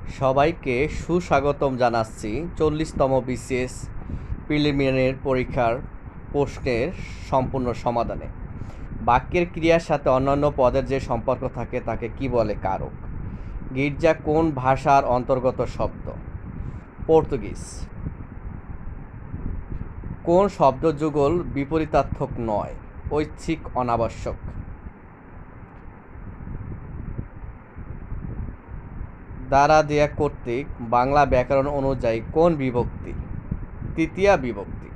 সবাইকে সুস্বাগতম জানাচ্ছি 40তম বিসিএস প্রিলিমিনারি পরীক্ষার প্রশ্নের সম্পূর্ণ সমাধানে। বাক্যের ক্রিয়ার সাথে অন্যান্য পদের যে সম্পর্ক থাকে তাকে কি বলে? কারক। গির্জা কোন ভাষার অন্তর্গত শব্দ? পর্তুগিজ। কোন শব্দযুগল বিপরীতার্থক নয়? ঐচ্ছিক অনাবশ্যক। দ্বারা দেয়া কর্তৃক বাংলা ব্যাকরণ অনুযায়ী কোন বিভক্তি? তৃতীয়া বিভক্তি।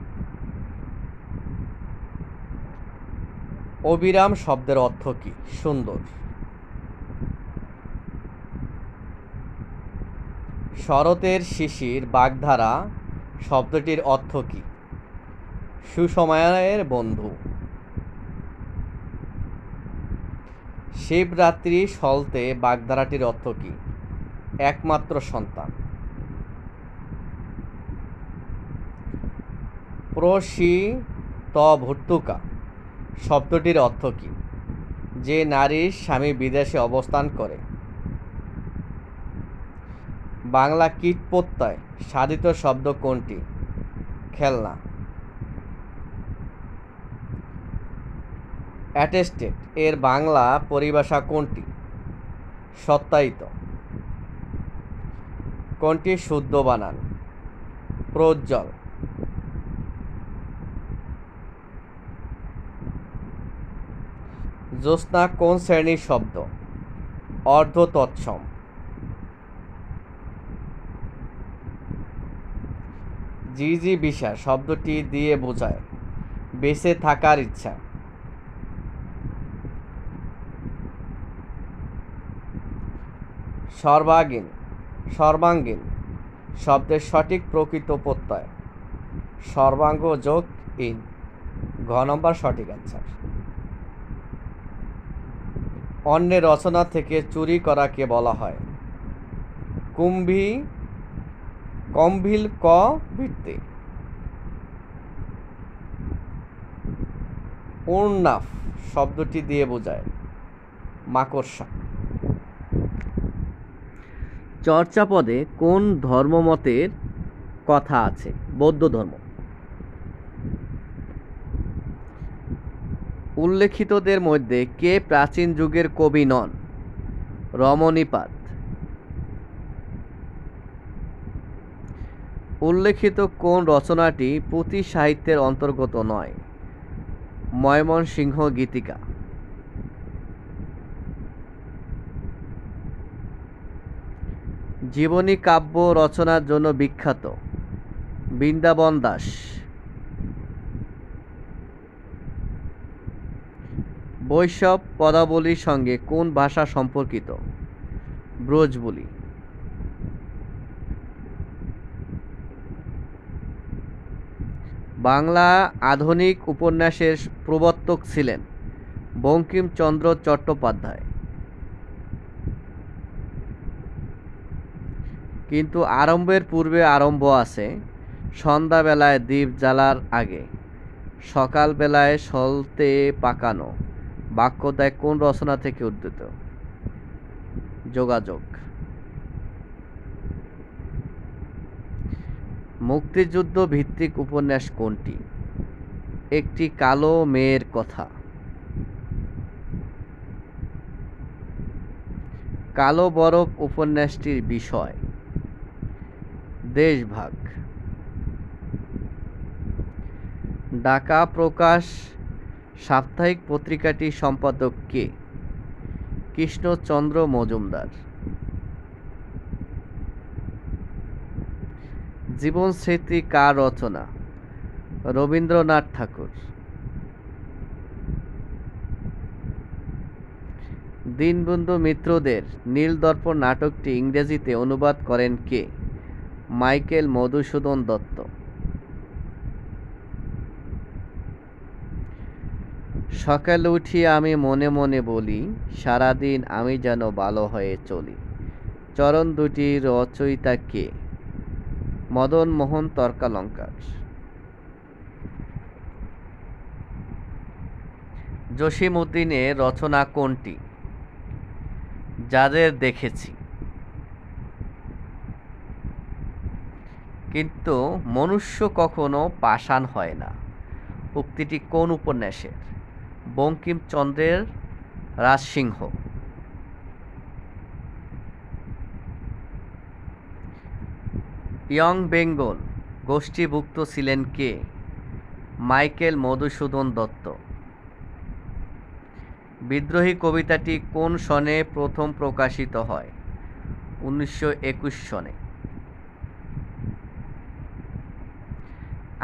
অবিরাম শব্দের অর্থ কি? সুন্দর। শরতের শিশির বাগধারা শব্দটির অর্থ কি? সুসময়ের বন্ধু। শিবরাত্রি সলতে বাগধারাটির অর্থ কি? একমাত্র সন্তান। প্রসিত ভর্তুকা শব্দটির অর্থ কি? যে নারীর স্বামী বিদেশে অবস্থান করে। বাংলা কীট প্রত্যয় সাধিত শব্দ কোনটি? খেলনা। অ্যাটেস্টেড এর বাংলা পরিভাষা কোনটি? সত্যায়িত। কোনটি শুদ্ধ বানান? প্রজ্জ্বল। জ্যোৎস্না কোন শ্রেণীর শব্দ? অর্ধ তৎসম। জিজিবিষা শব্দটি দিয়ে বোঝায় বেঁচে থাকার ইচ্ছা। সর্বাঙ্গীন শব্দের সঠিক প্রকৃত প্রত্যয় সর্বাঙ্গ যোগ ইন। ঘ নম্বর সঠিক অ্যান্সার। অন্যের রচনা থেকে চুরি করাকে বলা হয় কম্ভিল ক বৃত্তি। উর্নাফ শব্দটি দিয়ে বোঝায় মাকড়সা। চর্যাপদে কোন ধর্মমতের কথা আছে? বৌদ্ধ ধর্ম। উল্লেখিতদের মধ্যে কে প্রাচীন যুগের কবি নন? রমণীপাদ। উল্লেখিত কোন রচনাটি পুঁথি সাহিত্যের অন্তর্গত নয়? ময়মনসিংহ গীতিকা। জীবনী কাব্য রচনার জন্য বিখ্যাত বৃন্দাবন দাস। বৈষ্ণব পদাবলীর সঙ্গে কোন ভাষা সম্পর্কিত? ব্রজবুলি। বাংলা আধুনিক উপন্যাসের প্রবর্তক ছিলেন বঙ্কিমচন্দ্র চট্টোপাধ্যায়। কিন্তু আরম্ভের পূর্বে আরম্ভ আছে, সন্ধ্যাবেলায় দীপ জ্বালার আগে, সকালবেলায় সলতে পাকানো বাক্যটায় কোন রচনা থেকে উদ্ধৃত? যোগাযোগ। মুক্তিযুদ্ধ ভিত্তিক উপন্যাস কোনটি? একটি কালো মেয়ের কথা। কালো বরফ উপন্যাসটির বিষয় দেশভাগ। ঢাকা প্রকাশ সাপ্তাহিক পত্রিকাটির সম্পাদক কে? কৃষ্ণচন্দ্র মজুমদার। জীবনস্মৃতি কার রচনা? রবীন্দ্রনাথ ঠাকুর। দীনবন্ধু মিত্রদের নীলদর্পণ নাটকটি ইংরেজিতে অনুবাদ করেন কে? মাইকেল মধুসূদন দত্ত। সকালে উঠিয়া আমি মনে মনে বলি, সারাদিন আমি যেন ভালো হয়ে চলি। চরণ দুটির রচয়িতা কে? মদন মোহন তর্কালঙ্কার। জসীমউদ্দীনের রচনা কোনটি? যাদের দেখেছি। কিন্তু মনুষ্য কখনো পাষাণ হয় না। উক্তিটি কোন উপন্যাসের? বঙ্কিমচন্দ্রের রাজসিংহ। ইয়ং বেঙ্গল গোষ্ঠীভুক্ত ছিলেন কে? মাইকেল মধুসূদন দত্ত। বিদ্রোহী কবিতাটি কোন সনে প্রথম প্রকাশিত হয়? 1921 সনে।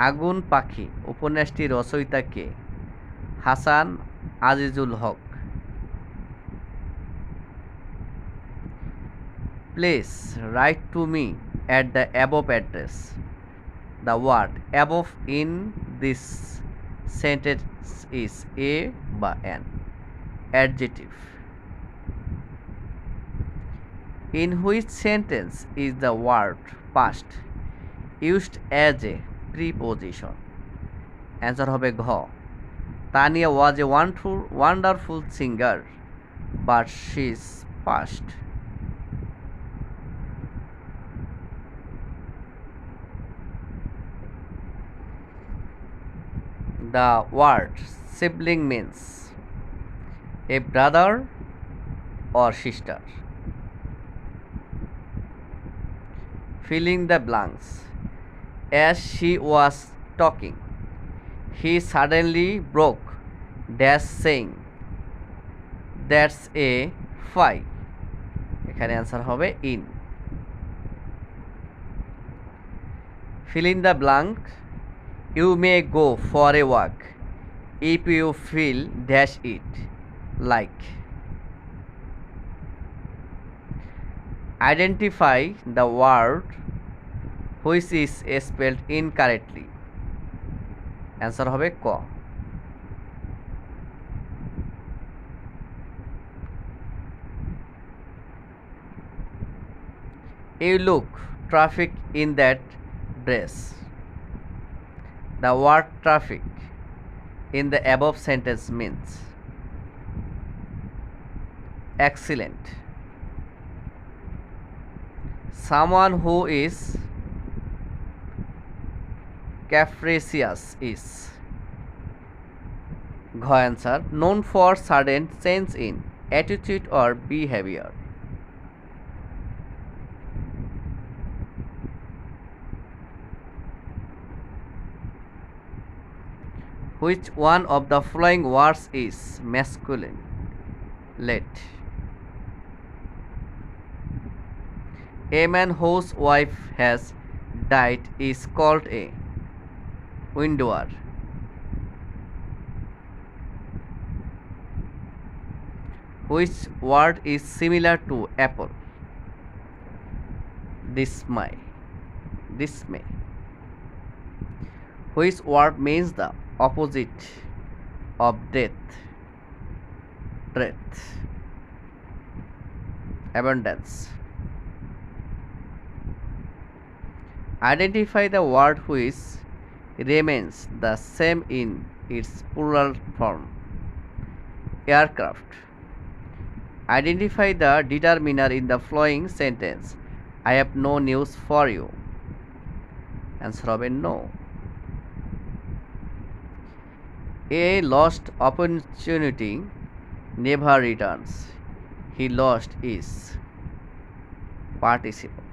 আগুন পাখি উপন্যাসটির রচয়িতা কে? Hasan Azizul Haque. Please write to me at the above address. The word above in this sentence is a বা an adjective. In which sentence is the word past used as a preposition? Answer হবে ঘ। Tania was a wonderful singer, but she is past. The word sibling means a brother or sister. Filling the blanks. As she was talking, he suddenly broke dash saying, "That's a fly." এখানে answer হবে in. Fill in the blank. You may go for a walk if you feel dash it like. Identify the word which is spelled incorrectly. Answer হবে ক। You look traffic in that dress. The word traffic in the above sentence means excellent. Someone who is capricious is ঘ answer known for sudden change in attitude or behavior. Which one of the following words is masculine? Let. A man whose wife has died is called a widower. Which word is similar to apple? Dismay. Dismay. Which word means the opposite of death? Dread. Abundance. Identify the word which remains the same in its plural form. Aircraft. Identify the determiner in the following sentence. I have no news for you. Answer হবে no. A lost opportunity never returns. He lost is participle.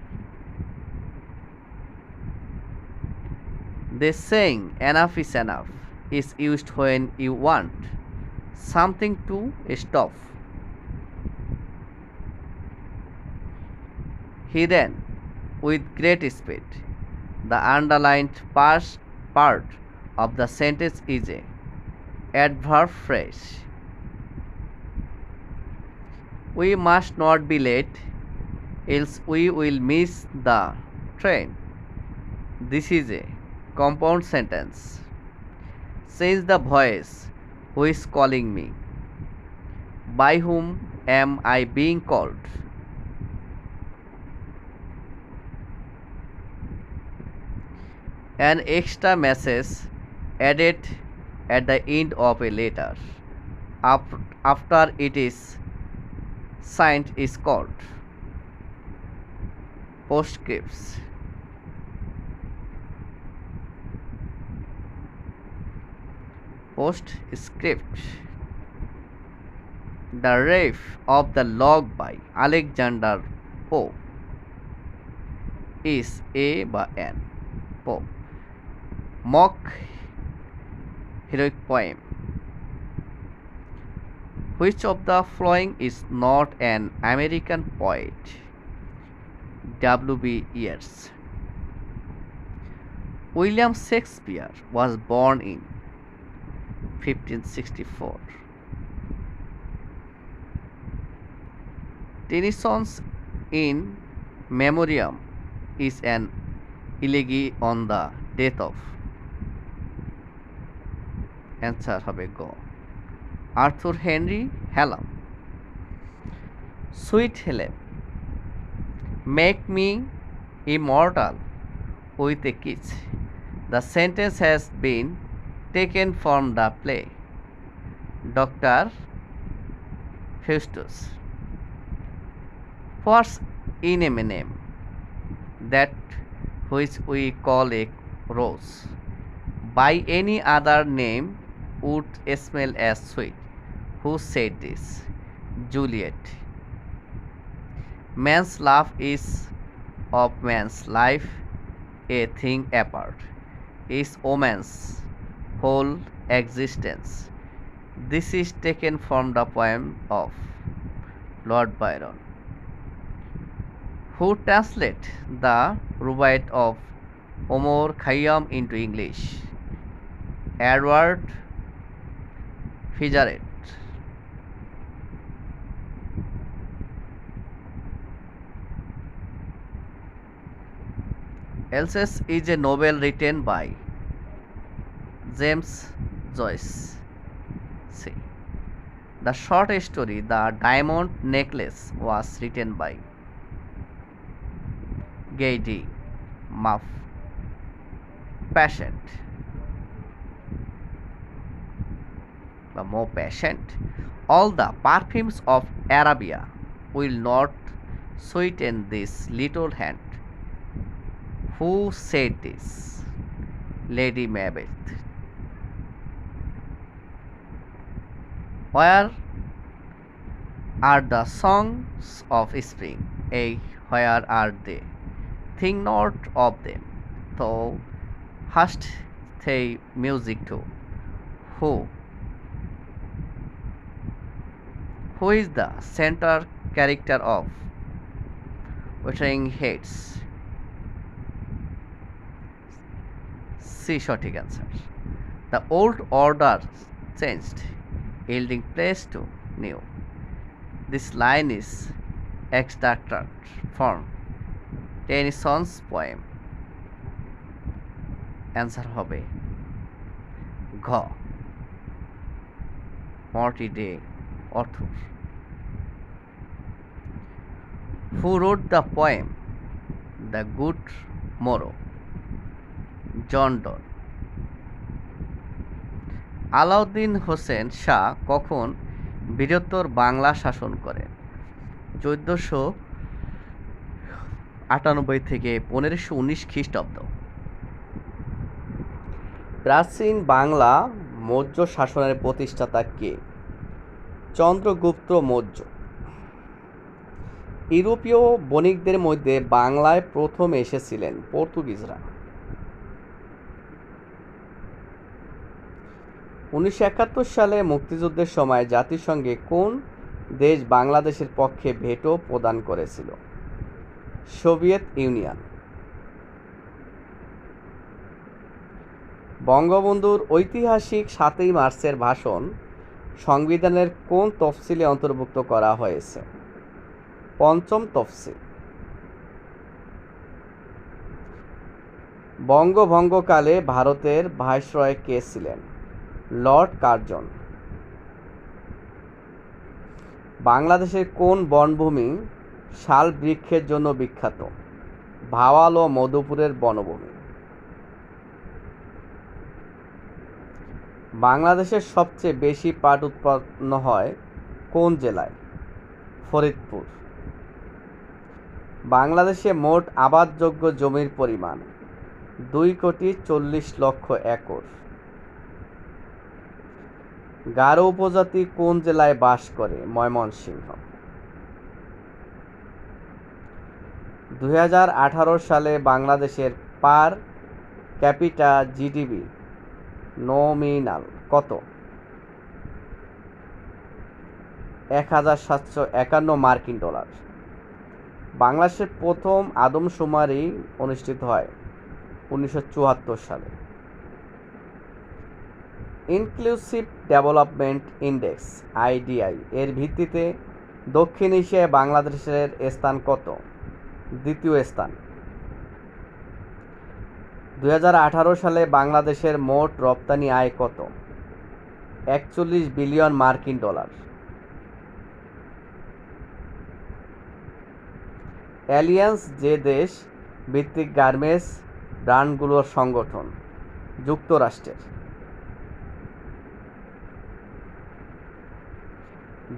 The saying enough is enough is used when you want something to stop. He ran with great speed. The underlined past part of the sentence is a adverb phrase. We must not be late, else we will miss the train. This is a compound sentence. Says the voice who is calling me. By whom am I being called? An extra message added at the end of a letter after it is signed is called postscripts. Postscript. The Rape of the Log by Alexander Pope is A বা N. Pope. Mock heroic poem. Which of the following is not an American poet? W.B. Yeats. William Shakespeare was born in 1564. Tennyson's In Memoriam is an elegy on the death of. Answer হবে গ Arthur Henry Hallam. Sweet Helen. Make me immortal with a kiss. The sentence has been taken from the play Dr. Faustus. What's in a name? That which we call a rose. By any other name would smell as sweet. Who said this? Juliet. Man's love is of man's life a thing apart. Is woman's whole existence. This is taken from the poem of Lord Byron. Who translate the Rubaiyat of Omar Khayyam into English? Edward Fitzgerald. Ulysses is a novel written by James Joyce. C. The short story The Diamond Necklace was written by Guy D. Maupassant. All the perfumes of Arabia will not sweeten this little hand. Who said this? Lady Macbeth. Where are the songs of spring? A. Where are they? Think not of them, thou hast they music too. Who is the center character of Wuthering Heights? C. Shortig answer. The old order changed, yielding place to new. This line is extracted from Tennyson's poem. Answer হবে ঘ Morty de Arthur. Who wrote the poem The Good Morrow? John Donne. Alauddin Hossain Shah কখন বৃহত্তর বাংলা শাসন করেন? 1498 থেকে 1519 খ্রিস্টাব্দ। প্রাচীন বাংলা মৌর্য শাসনের প্রতিষ্ঠাতা কে? চন্দ্রগুপ্ত মৌর্য। ইউরোপীয় বণিকদের মধ্যে বাংলায় প্রথম এসেছিলেন পর্তুগিজরা। 1971 সালে মুক্তিযুদ্ধের সময় জাতিসংঘে কোন দেশ বাংলাদেশের পক্ষে ভেটো প্রদান করেছিল? Soviet union. বঙ্গবন্ধুর ঐতিহাসিক 7ই মার্চের ভাষণ সংবিধানের কোন তফসিলে অন্তর্ভুক্ত করা হয়েছে? পঞ্চম তফসিল। বঙ্গভঙ্গকালে ভারতের ভাইসরয় কে ছিলেন? Lord Curzon. বাংলাদেশের কোন বনভূমি শাল বৃক্ষের জন্য বিখ্যাত? ভাওয়াল ও মধুপুরের বনভূমি। বাংলাদেশের সবচেয়ে বেশি পাট উৎপন্ন হয় কোন জেলায়? ফরিদপুর। বাংলাদেশে মোট আবাদযোগ্য জমির পরিমাণ 2,40,00,000 একর। গারো উপজাতি কোন জেলায় বাস করে? ময়মনসিংহ। 2018 সালে বাংলাদেশের পার ক্যাপিটা জিডিপি নমিনাল কত? 1751 মার্কিন ডলার। বাংলাদেশের প্রথম আদমশুমারি অনুষ্ঠিত হয় 1974 সালে। ইনক্লুসিভ ডেভেলপমেন্ট ইন্ডেক্স আইডিআই এর ভিত্তিতে দক্ষিণ এশিয়ায় বাংলাদেশের স্থান কত? দ্বিতীয় স্থান। 2018 সালে বাংলাদেশের মোট রপ্তানি আয় কত? 41 বিলিয়ন মার্কিন ডলার। অ্যালিয়ান্স যে দেশ ভিত্তিক গার্মেন্টস ব্র্যান্ডগুলোর সংগঠন? যুক্তরাষ্ট্রের।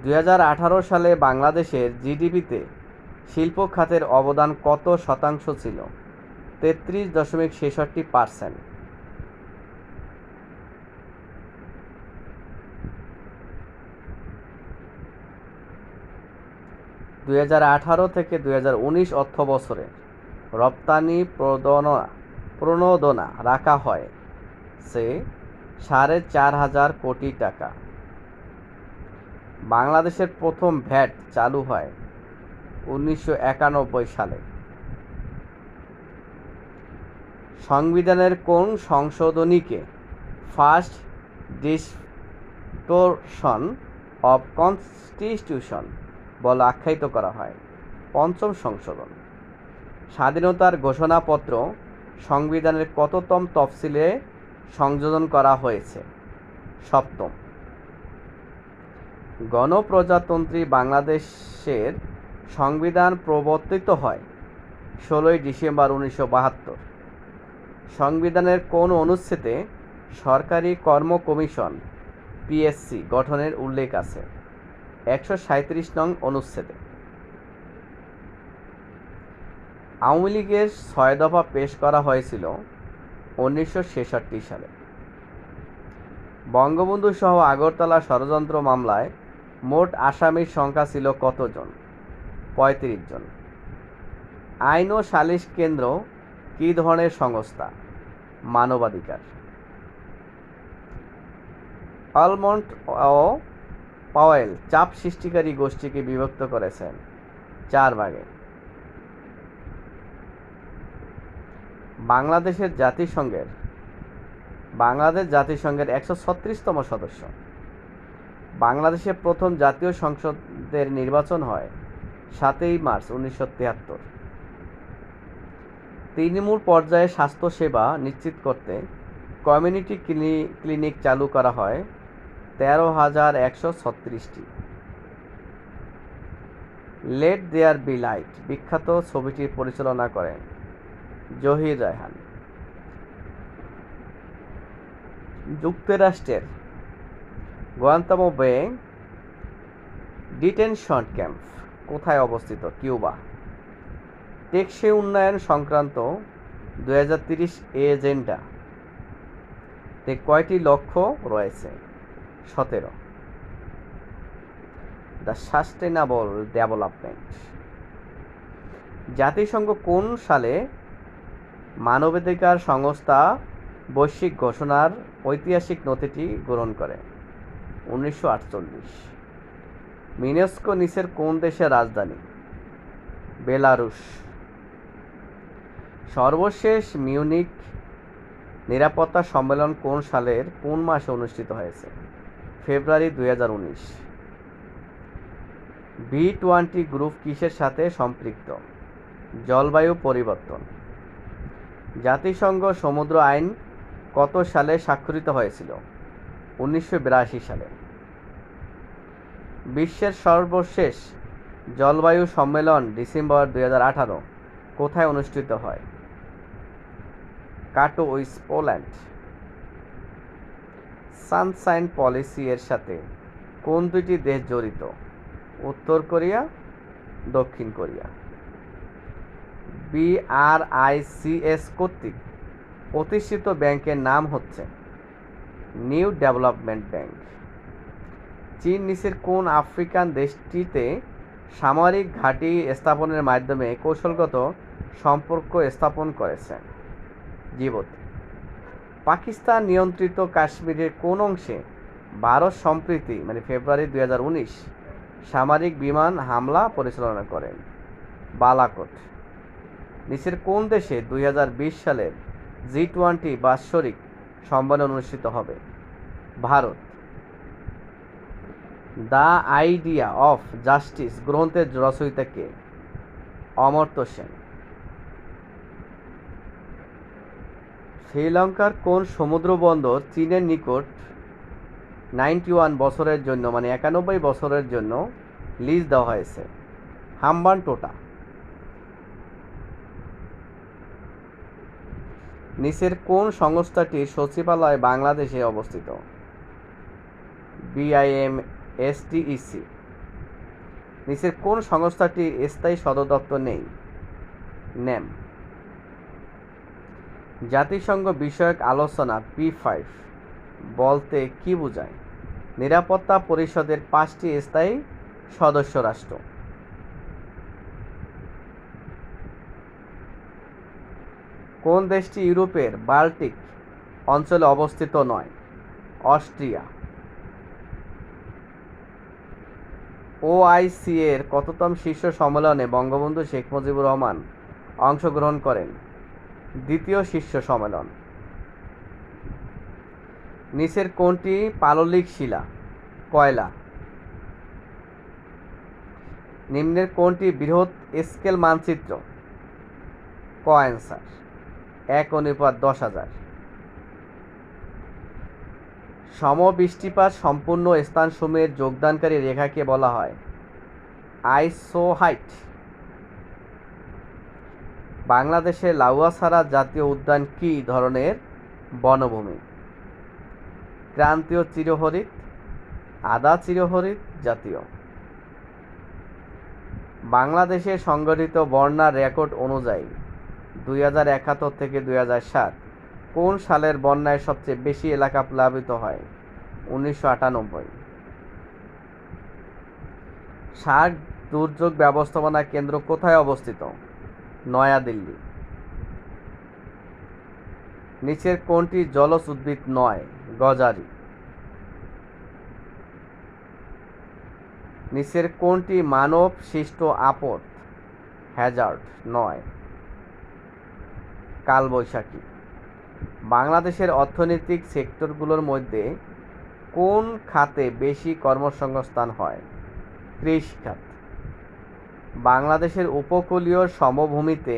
2018 সালে বাংলাদেশের জিডিপিতে শিল্প খাতের অবদান কত শতাংশ ছিল? 33.66%। 2018 থেকে 2019 অর্থবছরে রপ্তানি প্রণোদনা রাখা হয় সে 4,500 কোটি টাকা। বাংলাদেশের প্রথম ভ্যাট চালু হয় 1991 সালে। সংবিধানের কোন সংশোধনীকে ফার্স্ট ডিসটোরশন অব কনস্টিটিউশন বলে আখ্যায়িত করা হয়? পঞ্চম সংশোধন। স্বাধীনতার ঘোষণাপত্র সংবিধানের কততম তফসিলে সংযোজন করা হয়েছে? সপ্তম। গণপ্রজাতন্ত্রী বাংলাদেশের সংবিধান প্রবর্তিত হয় 16 ডিসেম্বর 1972। সংবিধানের কোন অনুচ্ছেদে সরকারি কর্ম কমিশন পিএসসি গঠনের উল্লেখ আছে? 137 নং অনুচ্ছেদে। আওয়ামী লীগের 6 দফা পেশ করা হয়েছিল 1966 সালে। বঙ্গবন্ধু সহ আগরতলা ষড়যন্ত্র মামলায় মোট আসামির সংখ্যা ছিল কতজন? 35 জন। আইন ও সালিশ কেন্দ্র কী ধরনের সংস্থা? মানবাধিকার। আলমন্ড ও পাওয়েল চাপ সৃষ্টিকারী গোষ্ঠীকে বিভক্ত করেছেন 4 ভাগে। বাংলাদেশ জাতিসংঘের 136তম সদস্য। বাংলাদেশের প্রথম জাতীয় সংসদের নির্বাচন হয় 7 মার্চ 1973। তৃণমূল পর্যায়ে স্বাস্থ্যসেবা নিশ্চিত করতে কমিউনিটি ক্লিনিক চালু করা হয় 13,136টি। লেট দেয়ার বি লাইট বিখ্যাত ছবিটির পরিচালনা করেন জহির রায়হান। যুক্তরাষ্ট্রের গুয়ান্তানামো বে ডিটেনশন ক্যাম্প কোথায় অবস্থিত? কিউবা। টেকসই উন্নয়ন সংক্রান্ত 2030 এজেন্ডা তে কয়টি লক্ষ্য রয়েছে? 17। The sustainable development. জাতিসংঘ কোন সালে মানবাধিকার সংস্থা বৈশ্বিক ঘোষণার ঐতিহাসিক নথিটি গ্রহণ করে? 1948। ইউনেস্কো নিচের কোন দেশের রাজধানী? বেলারুশ। সর্বশেষ মিউনিখ নিরাপত্তা সম্মেলন কোন সালের কোন মাসে অনুষ্ঠিত হয়েছে? ফেব্রুয়ারি 2019। B20 গ্রুপ কিসের সাথে সম্পৃক্ত? জলবায়ু পরিবর্তন। জাতিসংঘ সমুদ্র আইন কত সালে স্বাক্ষরিত হয়েছিল? 1982 সালে। বিশ্বের সর্বশেষ জলবায়ু সম্মেলন ডিসেম্বর 2018 কোথায় অনুষ্ঠিত হয়? কাটোউইস, পোল্যান্ড। সানশাইন পলিসি এর সাথে কোন দুটি দেশ জড়িত? উত্তর কোরিয়া, দক্ষিণ কোরিয়া। BRICS কর্তৃক প্রতিষ্ঠিত ব্যাংকের নাম হচ্ছে নিউ ডেভেলপমেন্ট ব্যাংক। চীন নিচের কোন আফ্রিকান দেশটিতে সামরিক ঘাঁটি স্থাপনের মাধ্যমে কৌশলগত সম্পর্ক স্থাপন করেছে? জিবুতি। পাকিস্তান নিয়ন্ত্রিত কাশ্মীরের কোন অংশে ভারত সম্প্রতি ফেব্রুয়ারি 2019 সামরিক বিমান হামলা পরিচালনা করেন? বালাকোট। নিচের কোন দেশে 2020 সালের G20 বাৎসরিক সম্মেলন অনুষ্ঠিত হবে? Bharat. The idea of justice গ্রন্থের রচয়িতা কে? অমর্ত্য সেন। শ্রীলঙ্কার কোন সমুদ্র বন্দর চীনের নিকট 91 বছরের জন্য 91 বছরের জন্য লিজ দেওয়া হয়েছে? হাম্বানটোটা। নিচের কোন সংস্থাটির সচিবালয় বাংলাদেশে অবস্থিত? BIMSTEC। নিচের কোন সংস্থাটির স্থায়ী সদর দপ্তর নেই? NAM। জাতিসংঘ বিষয়ক আলোচনা P5 বলতে কি বোঝায়? নিরাপত্তা পরিষদের 5টি স্থায়ী সদস্য রাষ্ট্র। কোন দেশটি ইউরোপের বাল্টিক অঞ্চলে অবস্থিত নয়? অস্ট্রিয়া। OIC এর কততম শীর্ষ সম্মেলনে বঙ্গবন্ধু শেখ মুজিবুর রহমান অংশগ্রহণ করেন? দ্বিতীয় শীর্ষ সম্মেলন। নিচের কোনটি পাললিক শিলা? কয়লা। নিম্নের কোনটি বৃহৎ স্কেল মানচিত্র? ক অ্যান্সার 1:10,000। সমবৃষ্টিপাত সম্পূর্ণ স্থানসমূহের যোগদানকারী রেখাকে বলা হয় আইসোহাইট। বাংলাদেশের লাউয়াছড়া জাতীয় উদ্যান কি ধরনের বনভূমি? ক্রান্তীয় চিরহরিৎ, আদা চিরহরিৎ জাতীয়। বাংলাদেশে সংগঠিত বন্যার রেকর্ড অনুযায়ী 2071 থেকে 2007 কোন সালের বন্যায় সবচেয়ে বেশি এলাকা প্লাবিত হয়? 1998। সার্ক দুর্যোগ ব্যবস্থাপনা কেন্দ্র কোথায় অবস্থিত? নয়াদিল্লি। নিচের কোনটি জলজ উদ্ভিদ নয়? গজারি। নিচের কোনটি মানব সৃষ্ট আপদ? হ্যাজার্ড নয়। কালবৈশাখী। বাংলাদেশের অর্থনৈতিক সেক্টরগুলোর মধ্যে কোন খাতে বেশি কর্মসংস্থান হয়? কৃষি খাত। বাংলাদেশের উপকূলীয় সমভূমিতে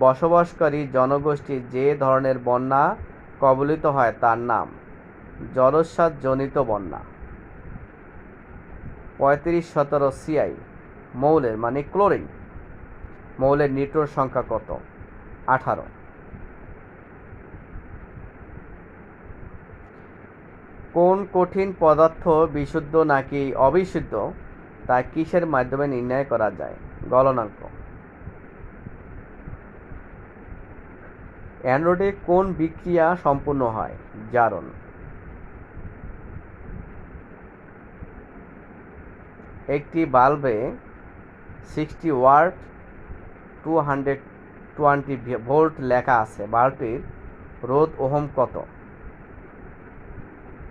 বসবাসকারী জনগোষ্ঠী যে ধরনের বন্যা কবলিত হয় তার নাম জলোচ্ছ্বাসজনিত বন্যা। 3517 CI মৌলের ক্লোরিন মৌলের নিউট্রন সংখ্যা কত? 18। কোন কঠিন পদার্থ বিশুদ্ধ নাকি অবিশুদ্ধ তা কিসের মাধ্যমে নির্ণয় করা যায়? গলনাঙ্ক। অ্যানোডে কোন বিক্রিয়া সম্পূর্ণ হয়? জারণ। একটি বাল্বে 60 ওয়াট 220 ভোল্ট লেখা আছে, বাল্বটির রোধ ওহম কত?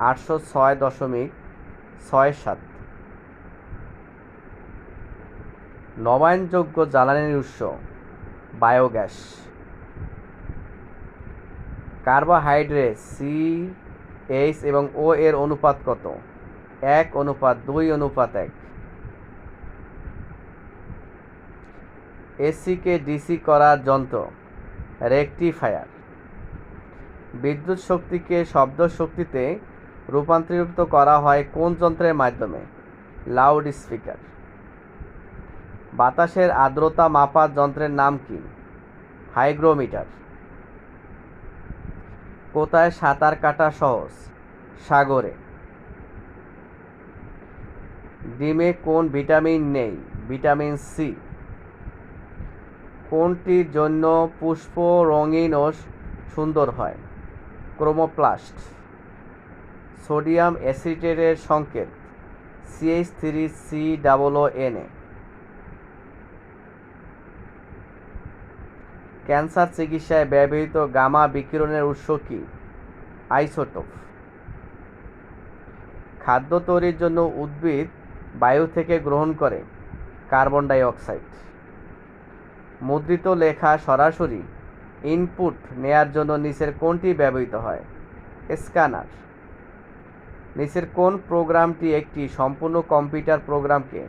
806.67। নবায়নযোগ্য জ্বালানির উৎস বায়োগ্যাস। কার্বোহাইড্রেট CH এবং O এর অনুপাত কত? 1:2:1। AC কে DC করার যন্ত্র রেকটিফায়ার। বিদ্যুৎ শক্তিকে শব্দ শক্তিতে রূপান্তরিত করা হয় কোন যন্ত্রের মাধ্যমে? Loud speaker. বাতাসের আর্দ্রতা মাপার যন্ত্রের নাম কি? হাইগ্রোমিটার। কোথায় সাঁতার কাটা সহজ? সাগরে। ডিমে কোন ভিটামিন নেই? Vitamin C. কোনটির জন্য পুষ্প রঙিন ও সুন্দর হয়? ক্রোমোপ্লাস্ট। সোডিয়াম অ্যাসিটেটের সংকেত CH3COONA। ক্যান্সার চিকিৎসায় ব্যবহৃত গামা বিকিরণের উৎস কি? আইসোটোপ। খাদ্য তৈরির জন্য উদ্ভিদ বায়ু থেকে গ্রহণ করে কার্বন ডাই অক্সাইড। মুদ্রিত লেখা সরাসরি ইনপুট নেয়ার জন্য নিচের কোনটি ব্যবহৃত হয়? স্ক্যানার। নিচের কোন প্রোগ্রামটি একটি সম্পূর্ণ কম্পিউটার প্রোগ্রামকে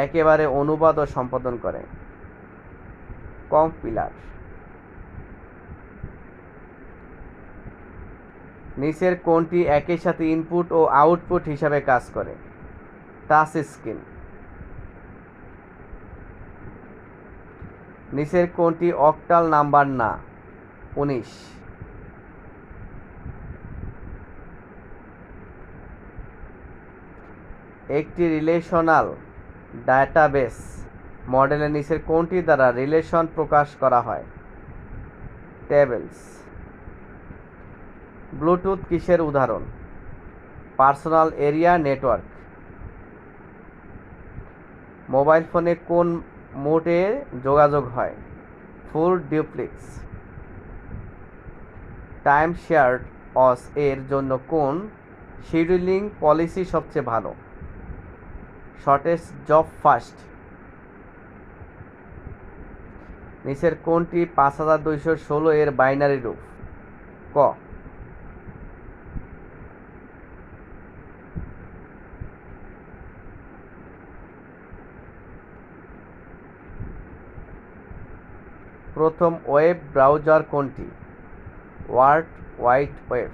একেবারে অনুবাদ ও সম্পাদন করে? কম্পিলার। নিচের কোনটি একই সাথে ইনপুট ও আউটপুট হিসাবে কাজ করে? Touch screen. নিচের কোনটি অক্টাল নাম্বার না? 19। একটি রিলেশনাল ডাটাবেস মডেলের নিচের কোনটি দ্বারা রিলেশন প্রকাশ করা হয়? টেবলস। ব্লুটুথ কিসের উদাহরণ? Personal area network. মোবাইল ফোনে কোন মোডে যোগাযোগ হয়? Full duplex. টাইম শেয়ার্ড অস এর জন্য কোন শিডিউলিং পলিসি সবচেয়ে ভালো? Shortest job first. নিচের কোনটি 5216 এর বাইনারি রূপ? ক। প্রথম ওয়েব ব্রাউজার কোনটি? World wide web.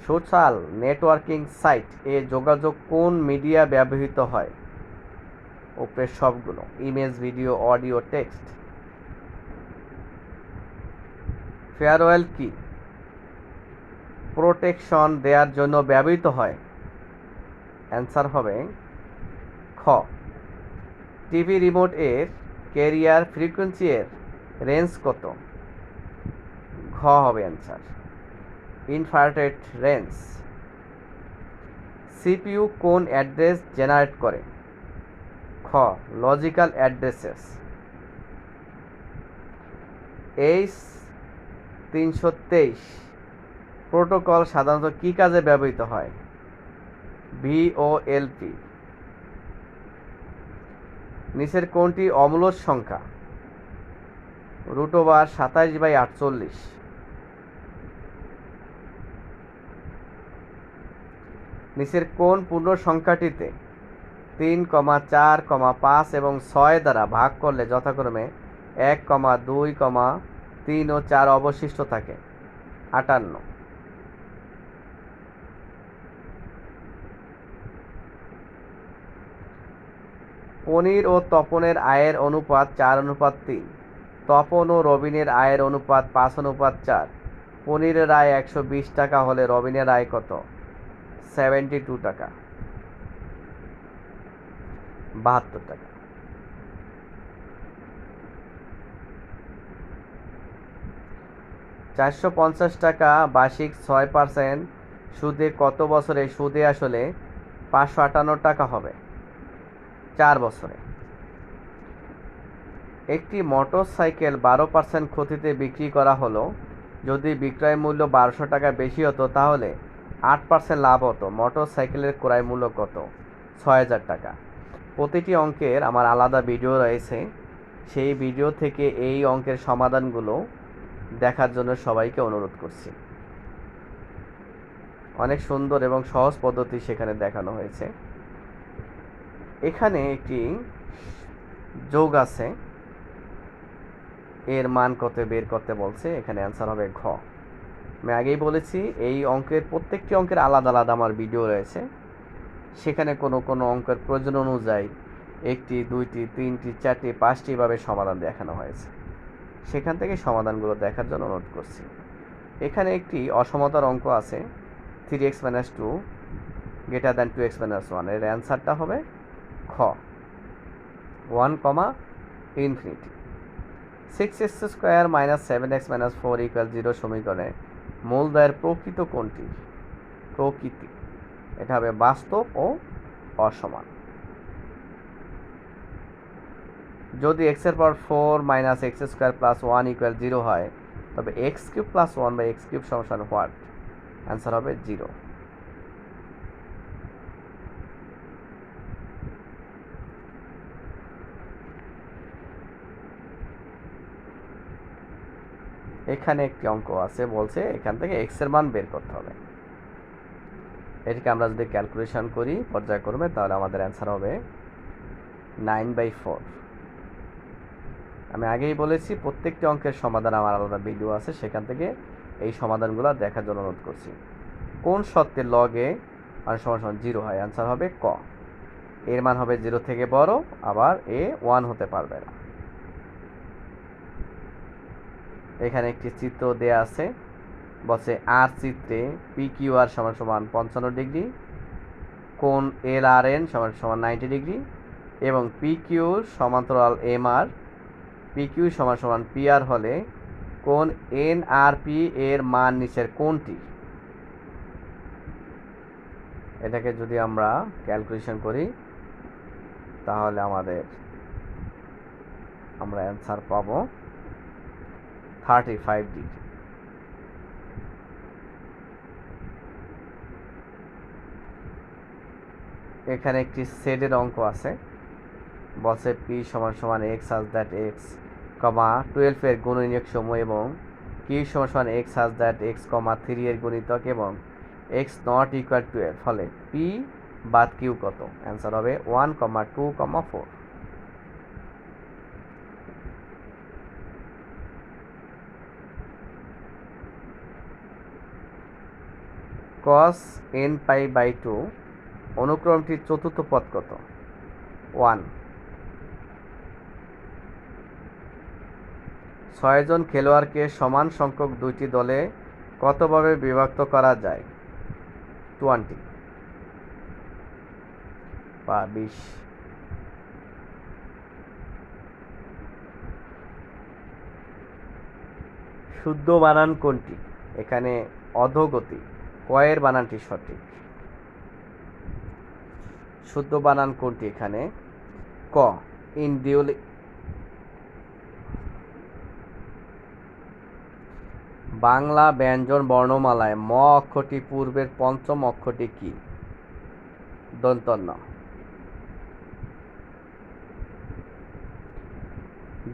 Social networking site এ যোগাযোগ কোন মিডিয়া ব্যবহৃত হয়? উপরে সবগুলো, image, video, audio, text. Firewall কি? প্রোটেকশন দেওয়ার জন্য ব্যবহৃত হয়। অ্যান্সার হবে খ। টিভি রিমোট এর ক্যারিয়ার ফ্রিকোয়েন্সি এর রেঞ্জ কত? ঘ হবে অ্যান্সার। Infrared range. সিপিইউ কোন অ্যাড্রেস জেনারেট করে? খ। Logical addresses. H323 প্রোটোকল সাধারণত কী কাজে ব্যবহৃত হয়? VoLP। নিচের কোনটি অম্লজ সংখ্যা? √27/48। নিচের কোন পূর্ণ সংখ্যাটিতে 3, 4, 5 এবং 6 দ্বারা ভাগ করলে যথাক্রমে 1, 2, 3 ও 4 অবশিষ্ট থাকে? 58। পনির ও তপনের আয়ের অনুপাত 4:3। তপন ও রবিনের আয়ের অনুপাত 5:4। পনিরের আয় 120 টাকা হলে রবিনের আয় কত? 72 টাকা। 72 টাকা। 450 টাকা বার্ষিক 6% সুদে কত বছরে সুদে আসলে 558 টাকা হবে? 4 বছরে। একটি মোটর সাইকেল 12% ক্ষতিতে বিক্রি করা হলো। যদি বিক্রয় মূল্য 1200 টাকা বেশি হতো তাহলে 8% লাভ হতো। মোটর সাইকেলের ক্রয় মূল্য কত? 6000 টাকা। প্রতিটি অঙ্কের আমার আলাদা ভিডিও রয়েছে, সেই ভিডিও থেকে এই অঙ্কের সমাধানগুলো দেখার জন্য সবাইকে অনুরোধ করছি। অনেক সুন্দর এবং সহজ পদ্ধতি সেখানে দেখানো হয়েছে। এখানে একটি যোগ আছে, এর মান কত বের করতে বলছে। এখানে অ্যান্সার হবে ঘ। আমি আগেই বলেছি এই অঙ্কের প্রত্যেকটি অঙ্কের আলাদা আলাদা আমার ভিডিও রয়েছে, সেখানে কোনো কোনো অঙ্কের প্রয়োজন অনুযায়ী 1টি, 2টি, 3টি, 4টি, 5টি ভাবে সমাধান দেখানো হয়েছে। সেখান থেকে সমাধানগুলো দেখার জন্য অনুরোধ করছি। এখানে একটি অসমতার অঙ্ক আছে, 3x - 2 > 2x - 1। এর অ্যান্সারটা হবে খ, 1, ∞। 6x² - 7x - 4 = 0 সমীকরণে মূলদয়ের প্রকৃত কোনটি? প্রকৃতি, এটা হবে বাস্তব ও অসমান। যদি x এর power 4 minus x square plus 1 equal 0 হয়, তবে x cube plus 1 by x cube সমান হোয়াট? অ্যান্সার হবে 0। এখানে একটি অঙ্ক আছে, বলছে এখান থেকে x এর মান বের করতে হবে। এটিকে আমরা যদি ক্যালকুলেশন করি পর্যায়ক্রমে, তাহলে আমাদের অ্যান্সার হবে 9/4। আমি আগেই বলেছি প্রত্যেকটি অঙ্কের সমাধান আমার আলাদা ভিডিও আছে, সেখান থেকে এই সমাধানগুলো দেখার জন্য অনুরোধ করছি। কোন সত্যের লগে মান সমান 0 হয়? অ্যান্সার হবে ক। এর মান হবে 0 থেকে বড়, আবার এ 1 হতে পারবে না। এখানে একটি চিত্র দেয়া আছে, বলছে আর চিত্রে পি কিউ আর সমান 55 ডিগ্রি, কোণ এল আর এন সমান 90 ডিগ্রি এবং পি কিউর সমান্তরাল এম আর, পি কিউ সমান পি আর হলে কোণ এন আর পি এর মান নিচের কোনটি? এটাকে যদি আমরা ক্যালকুলেশন করি, তাহলে আমরা অ্যান্সার পাবো 35 ডিগ্রি। এখানে একটি সেটের অঙ্ক আছে, বলছে পি সমান এক্স সাজ দ্যাট এক্স কমা 12 এর গুণনীয়ক সমূহ এবং কিউ সমান এক্স সাজ দ্যাট এক্স কমা 3 এর গুণিতক এবং এক্স নট ইকুয়াল 12, ফলে পি বাদ কিউ কত? অ্যান্সার হবে 1, 2, 4। cos n পাই বাই 2 অনুক্রমটির চতুর্থ পদ কত? 1। 6 জন খেলোয়াড়কে সমান সংখ্যক দুইটি দলে কতভাবে বিভক্ত করা যায়? 20 বা 20। শুদ্ধ বানান কোনটি? এখানে অধোগতি, কয়ের বানানটি সঠিক। শুদ্ধ বানান কোনটি এখানে? ক, ইনডিউলি। বাংলা ব্যঞ্জন বর্ণমালায় ম অক্ষরটি পূর্বের পঞ্চম অক্ষরটি কি? দন্ত ন।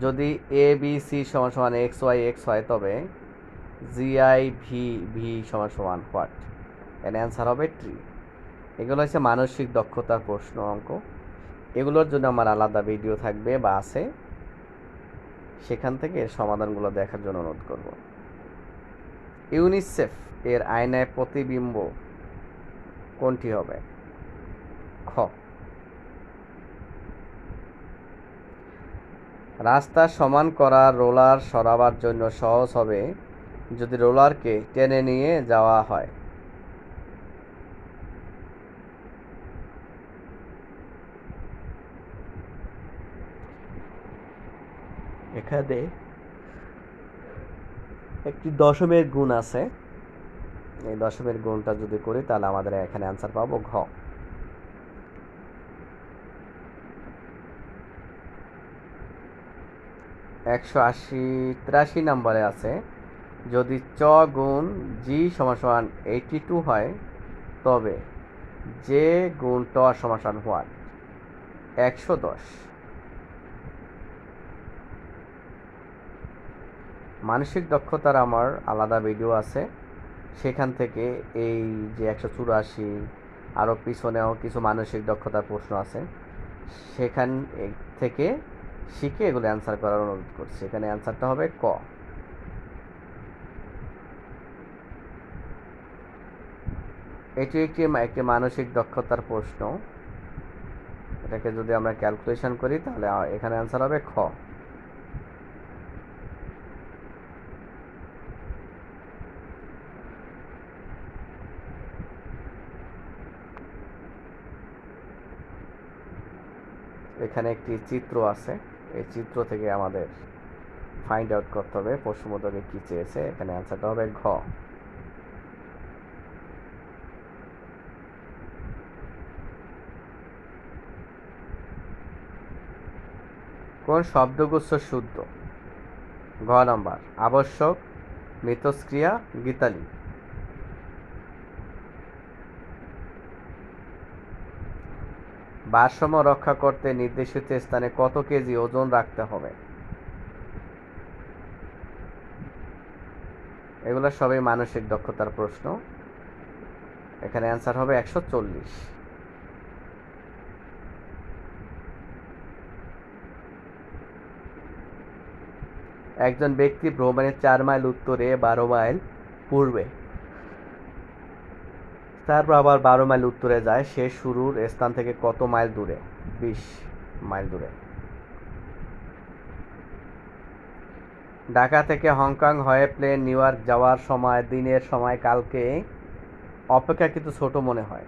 যদি এ বি সি সমান এক্স ওয়াই এক্স হয়, তবে জি আই ভি ভি সমান হোয়াট? এর অ্যান্সার হবে ট্রি। এগুলো হচ্ছে মানসিক দক্ষতার প্রশ্ন অঙ্ক। এগুলোর জন্য আমার আলাদা ভিডিও থাকবে বা আছে, সেখান থেকে এর সমাধানগুলো দেখার জন্য অনুরোধ করব। ইউনিসেফ এর আয়নায় প্রতিবিম্ব কোনটি হবে? খ। রাস্তা সমান করা রোলার সরাবার জন্য সহজ হবে যদি রোলারকে টেনে নিয়ে যাওয়া হয়। এখানে একটি দশমের গুণ আছে, এই দশমের গুণটা যদি করি তাহলে আমাদের এখানে অ্যান্সার পাবো ঘ। 183 নম্বরে আছে, যদি চ গুণ জি সমান 82 হয়, তবে জে গুণ ট সমান হোয়াট? 110। মানসিক দক্ষতার আমার আলাদা ভিডিও আছে, সেখান থেকে এই যে 184 আরও পিছনেও কিছু মানসিক দক্ষতার প্রশ্ন আছে, সেখান থেকে শিখে এগুলো অ্যান্সার করার অনুরোধ করছি। এখানে অ্যান্সারটা হবে ক। এটি একটি মানসিক দক্ষতার প্রশ্ন, এটাকে যদি আমরা ক্যালকুলেশন করি তাহলে এখানে অ্যান্সার হবে খ। এখানে একটি চিত্র আছে, এই চিত্র থেকে আমাদের ফাইন্ড আউট করতে হবে প্রশ্নবোধকে কি চেয়েছে। এখানে অ্যান্সারটা হবে ঘ। কোন শব্দগুচ্ছ শুদ্ধ? ঘ নম্বর আবশ্যক, মিথস্ক্রিয়া, গীতালি। ভারসাম্য রক্ষা করতে নির্দেশিত স্থানে কত কেজি ওজন রাখতে হবে? এগুলো সবই মানসিক দক্ষতার প্রশ্ন। এখানে অ্যান্সার হবে 140। একজন ব্যক্তি ভ্রমণের 4 মাইল উত্তরে 12 মাইল পূর্বে, তারপর আবার 12 মাইল উত্তরে যায়, সে শুরুর স্থান থেকে কত মাইল দূরে? 20 মাইল দূরে। ঢাকা থেকে হংকং হয়ে প্লেন নিউ ইয়র্ক যাওয়ার সময় দিনের সময় কালকে অপেক্ষাকৃত ছোট মনে হয়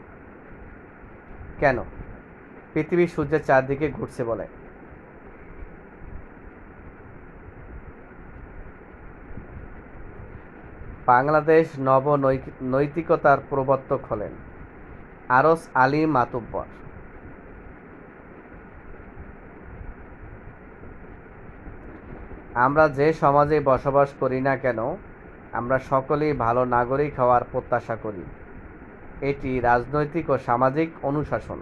কেন? পৃথিবী সূর্যের চারদিকে ঘুরছে বলে। বাংলাদেশ নৈতিকতার প্রবর্তক হলেন আরস আলী মাতুব্বর। আমরা যে সমাজে বসবাস করি না কেন, আমরা সকলেই ভালো নাগরিক হওয়ার প্রত্যাশা করি। এটি রাজনৈতিক ও সামাজিক অনুশাসন।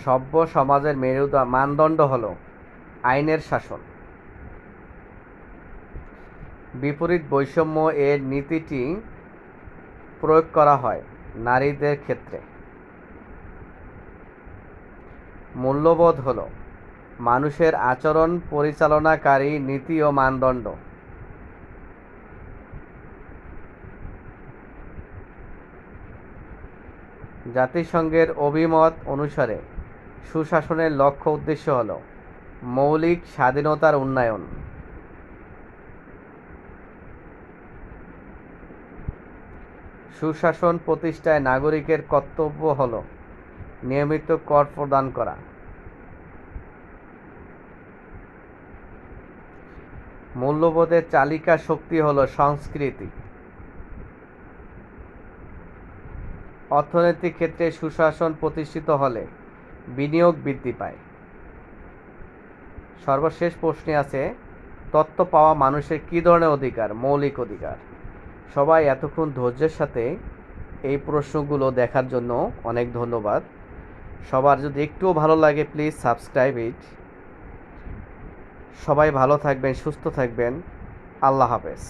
সভ্য সমাজের মানদণ্ড হল আইনের শাসন। বিপরীত বৈষম্য এর নীতিটি প্রয়োগ করা হয় নারীদের ক্ষেত্রে। মূল্যবোধ হল মানুষের আচরণ পরিচালনাকারী নীতি ও মানদণ্ড। জাতিসংঘের অভিমত অনুসারে সুশাসনের লক্ষ্য উদ্দেশ্য হল মৌলিক স্বাধীনতার উন্নয়ন। সুশাসন প্রতিষ্ঠায় নাগরিকের কর্তব্য হল নিয়মিত কর প্রদান করা। মূল্যবোধের চালিকা শক্তি হল সংস্কৃতি। অর্থনৈতিক ক্ষেত্রে সুশাসন প্রতিষ্ঠিত হলে বিনিয়োগ বৃদ্ধি পায়। সর্বশেষ প্রশ্নে আছে তথ্য পাওয়া মানুষের কী ধরনের অধিকার? মৌলিক অধিকার। সবাই এতক্ষণ ধৈর্যের সাথে এই প্রশ্নগুলো দেখার জন্য অনেক ধন্যবাদ। সবার যদি একটুও ভালো লাগে প্লিজ সাবস্ক্রাইব ইট। সবাই ভালো থাকবেন, সুস্থ থাকবেন। আল্লাহ হাফেজ।